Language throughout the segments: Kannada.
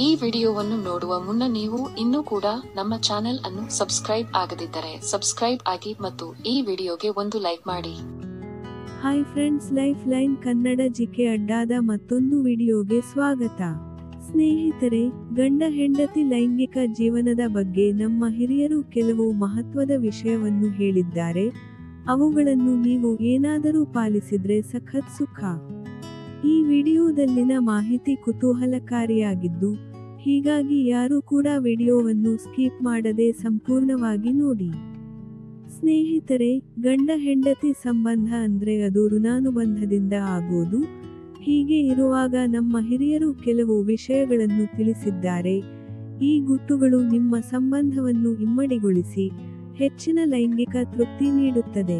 ಈ ವಿಡಿಯೋವನ್ನು ನೋಡುವ ಮುನ್ನ ನೀವು ಇನ್ನೂ ಕೂಡ ನಮ್ಮ ಚಾನೆಲ್ ಅನ್ನು ಸಬ್ಸ್ಕ್ರೈಬ್ ಆಗದಿದ್ದರೆ ಸಬ್ಸ್ಕ್ರೈಬ್ ಆಗಿ ಮತ್ತು ಈ ವಿಡಿಯೋಗೆ ಒಂದು ಲೈಕ್ ಮಾಡಿ. Hi friends, life line Kannada GK ಅಡ್ಡಾದ ಮತ್ತೊಂದು ವಿಡಿಯೋಗೆ ಸ್ವಾಗತ. ಸ್ನೇಹಿತರೆ, ಗಂಡ ಹೆಂಡತಿ ಲೈಂಗಿಕ ಜೀವನದ ಬಗ್ಗೆ ನಮ್ಮ ಹಿರಿಯರು ಕೆಲವು ಮಹತ್ವದ ವಿಷಯವನ್ನು ಹೇಳಿದ್ದಾರೆ. ಅವುಗಳನ್ನು ನೀವು ಏನಾದರೂ ಪಾಲಿಸಿದ್ರೆ ಸಖತ್ ಸುಖ. ಈ ವಿಡಿಯೋದಲ್ಲಿನ ಮಾಹಿತಿ ಕುತೂಹಲಕಾರಿಯಾಗಿದ್ದು, ಹೀಗಾಗಿ ಯಾರೂ ಕೂಡ ವಿಡಿಯೋವನ್ನು ಸ್ಕಿಪ್ ಮಾಡದೆ ಸಂಪೂರ್ಣವಾಗಿ ನೋಡಿ. ಸ್ನೇಹಿತರೆ, ಗಂಡ ಹೆಂಡತಿ ಸಂಬಂಧ ಅಂದ್ರೆ ಅದು ಋಣಾನುಬಂಧದಿಂದ ಆಗೋದು. ಹೀಗೆ ಇರುವಾಗ ನಮ್ಮ ಹಿರಿಯರು ಕೆಲವು ವಿಷಯಗಳನ್ನು ತಿಳಿಸಿದ್ದಾರೆ. ಈ ಗುಟ್ಟುಗಳು ನಿಮ್ಮ ಸಂಬಂಧವನ್ನು ಇಮ್ಮಡಿಗೊಳಿಸಿ ಹೆಚ್ಚಿನ ಲೈಂಗಿಕ ತೃಪ್ತಿ ನೀಡುತ್ತದೆ.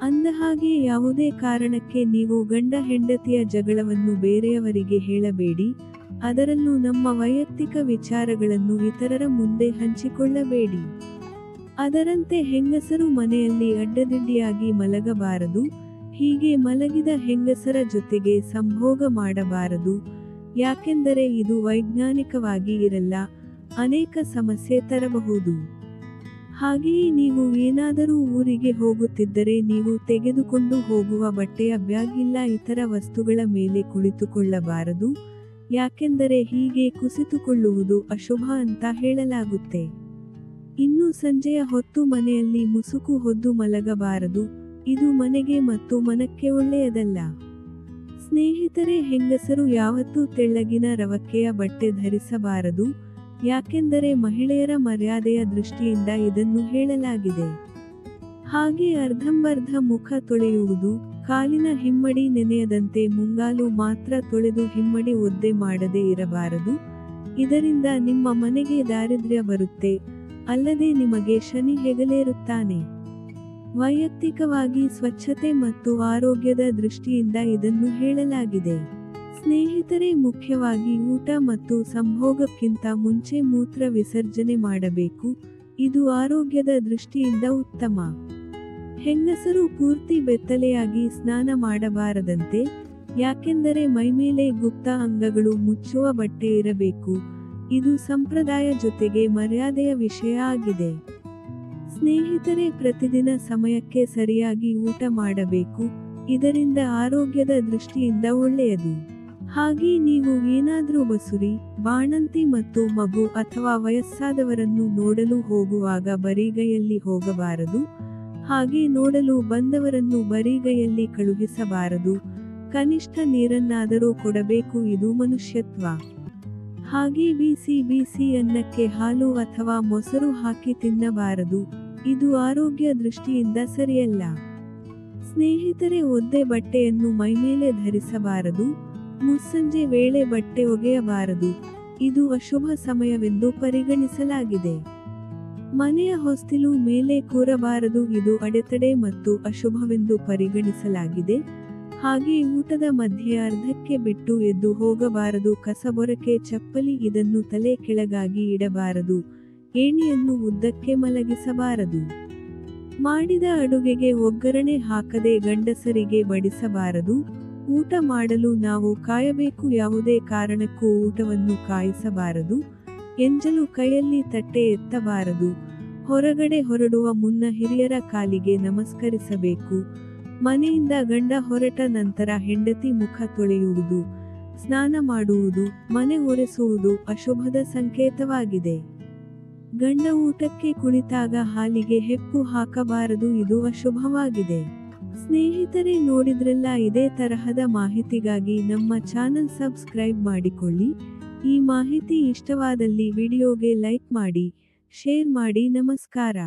ಅಂದಹಾಗೆ ಯಾವುದೇ ಕಾರಣಕ್ಕೆ ನೀವು ಗಂಡ ಹೆಂಡತಿಯ ಜಗಳವನ್ನು ಬೇರೆಯವರಿಗೆ ಹೇಳಬೇಡಿ. ಅದರಲ್ಲೂ ನಮ್ಮ ವೈಯಕ್ತಿಕ ವಿಚಾರಗಳನ್ನು ಇತರರ ಮುಂದೆ ಹಂಚಿಕೊಳ್ಳಬೇಡಿ. ಅದರಂತೆ ಹೆಂಗಸರು ಮನೆಯಲ್ಲಿ ಅಡ್ಡದಿಡ್ಡಿಯಾಗಿ ಮಲಗಬಾರದು. ಹೀಗೆ ಮಲಗಿದ ಹೆಂಗಸರ ಜೊತೆಗೆ ಸಂಭೋಗ ಮಾಡಬಾರದು. ಯಾಕೆಂದರೆ ಇದು ವೈಜ್ಞಾನಿಕವಾಗಿ ಇರಲ್ಲ, ಅನೇಕ ಸಮಸ್ಯೆ ತರಬಹುದು. ಹಾಗೆಯೇ ನೀವು ಏನಾದರೂ ಊರಿಗೆ ಹೋಗುತ್ತಿದ್ದರೆ ನೀವು ತೆಗೆದುಕೊಂಡು ಹೋಗುವ ಬಟ್ಟೆಯ ಬ್ಯಾಗ್ ಇಲ್ಲ ಇತರ ವಸ್ತುಗಳ ಮೇಲೆ ಕುಳಿತುಕೊಳ್ಳಬಾರದು. ಯಾಕೆಂದರೆ ಹೀಗೆ ಕುಸಿತುಕೊಳ್ಳುವುದು ಅಶುಭ ಅಂತ ಹೇಳಲಾಗುತ್ತೆ. ಇನ್ನು ಸಂಜೆಯ ಹೊತ್ತು ಮನೆಯಲ್ಲಿ ಮುಸುಕು ಹೊದ್ದು ಮಲಗಬಾರದು. ಇದು ಮನೆಗೆ ಮತ್ತು ಮನಕ್ಕೆ ಒಳ್ಳೆಯದಲ್ಲ. ಸ್ನೇಹಿತರೆ, ಹೆಂಗಸರು ಯಾವತ್ತೂ ತೆಳ್ಳಗಿನ ರವಕ್ಕೆಯ ಬಟ್ಟೆ ಧರಿಸಬಾರದು. ಯಾಕೆಂದರೆ ಮಹಿಳೆಯರ ಮರ್ಯಾದೆಯ ದೃಷ್ಟಿಯಿಂದ ಇದನ್ನು ಹೇಳಲಾಗಿದೆ. ಹಾಗೆ ಅರ್ಧಂಬರ್ಧ ಮುಖ ತೊಳೆಯುವುದು, ಕಾಲಿನ ಹಿಮ್ಮಡಿ ನೆನೆಯದಂತೆ ಮುಂಗಾಲು ಮಾತ್ರ ತೊಳೆದು ಹಿಮ್ಮಡಿ ಒದ್ದೆ ಮಾಡದೇ ಇರಬಾರದು. ಇದರಿಂದ ನಿಮ್ಮ ಮನೆಗೆ ದಾರಿದ್ರ್ಯ ಬರುತ್ತೆ, ಅಲ್ಲದೆ ನಿಮಗೆ ಶನಿ ಹೆಗಲೇರುತ್ತಾನೆ. ವೈಯಕ್ತಿಕವಾಗಿ ಸ್ವಚ್ಛತೆ ಮತ್ತು ಆರೋಗ್ಯದ ದೃಷ್ಟಿಯಿಂದ ಇದನ್ನು ಹೇಳಲಾಗಿದೆ. ಸ್ನೇಹಿತರೆ, ಮುಖ್ಯವಾಗಿ ಊಟ ಮತ್ತು ಸಂಭೋಗಕ್ಕಿಂತ ಮುಂಚೆ ಮೂತ್ರ ವಿಸರ್ಜನೆ ಮಾಡಬೇಕು. ಇದು ಆರೋಗ್ಯದ ದೃಷ್ಟಿಯಿಂದ ಉತ್ತಮ. ಹೆಂಗಸರು ಪೂರ್ತಿ ಬೆತ್ತಲೆಯಾಗಿ ಸ್ನಾನ ಮಾಡಬಾರದಂತೆ. ಯಾಕೆಂದರೆ ಮೈಮೇಲೆ ಗುಪ್ತ ಅಂಗಗಳು ಮುಚ್ಚುವ ಬಟ್ಟೆ ಇರಬೇಕು. ಇದು ಸಂಪ್ರದಾಯ ಜೊತೆಗೆ ಮರ್ಯಾದೆಯ ವಿಷಯ ಆಗಿದೆ. ಸ್ನೇಹಿತರೆ, ಪ್ರತಿದಿನ ಸಮಯಕ್ಕೆ ಸರಿಯಾಗಿ ಊಟ ಮಾಡಬೇಕು. ಇದರಿಂದ ಆರೋಗ್ಯದ ದೃಷ್ಟಿಯಿಂದ ಒಳ್ಳೆಯದು. ಹಾಗೆ ನೀವು ಏನಾದ್ರೂ ಬಸುರಿ, ಬಾಣಂತಿ ಮತ್ತು ಮಗು ಅಥವಾ ವಯಸ್ಸಾದವರನ್ನು ನೋಡಲು ಹೋಗುವಾಗ ಬರಿಗೈಯಲ್ಲಿ ಹೋಗಬಾರದು. ಹಾಗೆ ನೋಡಲು ಬಂದವರನ್ನು ಬರಿಗೈಯಲ್ಲಿ ಕಳುಹಿಸಬಾರದು. ಕನಿಷ್ಠ ನೀರನ್ನಾದರೂ ಕೊಡಬೇಕು, ಇದು ಮನುಷ್ಯತ್ವ. ಹಾಗೆ ಬಿಸಿ ಅನ್ನಕ್ಕೆ ಹಾಲು ಅಥವಾ ಮೊಸರು ಹಾಕಿ ತಿನ್ನಬಾರದು. ಇದು ಆರೋಗ್ಯ ದೃಷ್ಟಿಯಿಂದ ಸರಿಯಲ್ಲ. ಸ್ನೇಹಿತರೆ, ಒದ್ದೆ ಬಟ್ಟೆಯನ್ನು ಮೈಮೇಲೆ ಧರಿಸಬಾರದು. ಮುಸ್ಸಂಜೆ ವೇಳೆ ಬಟ್ಟೆ ಒಗೆಯಬಾರದು. ಇದು ಅಶುಭ ಸಮಯವೆಂದು ಪರಿಗಣಿಸಲಾಗಿದೆ. ಮನೆಯ ಹೊಸ್ತಿಲು ಮೇಲೆ ಕೂರಬಾರದು. ಇದು ಅಡೆತಡೆ ಮತ್ತು ಅಶುಭವೆಂದು ಪರಿಗಣಿಸಲಾಗಿದೆ. ಹಾಗೆ ಊಟದ ಮಧ್ಯೆ ಅರ್ಧಕ್ಕೆ ಬಿಟ್ಟು ಎದ್ದು ಹೋಗಬಾರದು. ಕಸಬೊರಕೆ, ಚಪ್ಪಲಿ ಇದನ್ನು ತಲೆ ಕೆಳಗಾಗಿ ಇಡಬಾರದು. ಏಣಿಯನ್ನು ಉದ್ದಕ್ಕೆ ಮಲಗಿಸಬಾರದು. ಮಾಡಿದ ಅಡುಗೆಗೆ ಒಗ್ಗರಣೆ ಹಾಕದೆ ಗಂಡಸರಿಗೆ ಬಡಿಸಬಾರದು. ಊಟ ಮಾಡಲು ನಾವು ಕಾಯಬೇಕು. ಯಾವುದೇ ಕಾರಣಕ್ಕೂ ಊಟವನ್ನು ಕಾಯಿಸಬಾರದು. ಎಂಜಲು ಕೈಯಲ್ಲಿ ತಟ್ಟೆ ಎತ್ತಬಾರದು. ಹೊರಗಡೆ ಹೊರಡುವ ಮುನ್ನ ಹಿರಿಯರ ಕಾಲಿಗೆ ನಮಸ್ಕರಿಸಬೇಕು. ಮನೆಯಿಂದ ಗಂಡ ಹೊರಟ ನಂತರ ಹೆಂಡತಿ ಮುಖ ತೊಳೆಯುವುದು, ಸ್ನಾನ ಮಾಡುವುದು, ಮನೆ ಒರೆಸುವುದು ಅಶುಭದ ಸಂಕೇತವಾಗಿದೆ. ಗಂಡ ಊಟಕ್ಕೆ ಕುಳಿತಾಗ ಹಾಲಿಗೆ ಹೆಪ್ಪು ಹಾಕಬಾರದು. ಇದು ಅಶುಭವಾಗಿದೆ. ಸ್ನೇಹಿತರೆ, ನೋಡಿದ್ರಲ್ಲ, ಇದೇ ತರಹದ ಮಾಹಿತಿಗಾಗಿ ನಮ್ಮ ಚಾನಲ್ ಸಬ್ಸ್ಕ್ರೈಬ್ ಮಾಡಿಕೊಳ್ಳಿ. ಈ ಮಾಹಿತಿ ಇಷ್ಟವಾದಲ್ಲಿ ವಿಡಿಯೋಗೆ ಲೈಕ್ ಮಾಡಿ, ಶೇರ್ ಮಾಡಿ. ನಮಸ್ಕಾರ.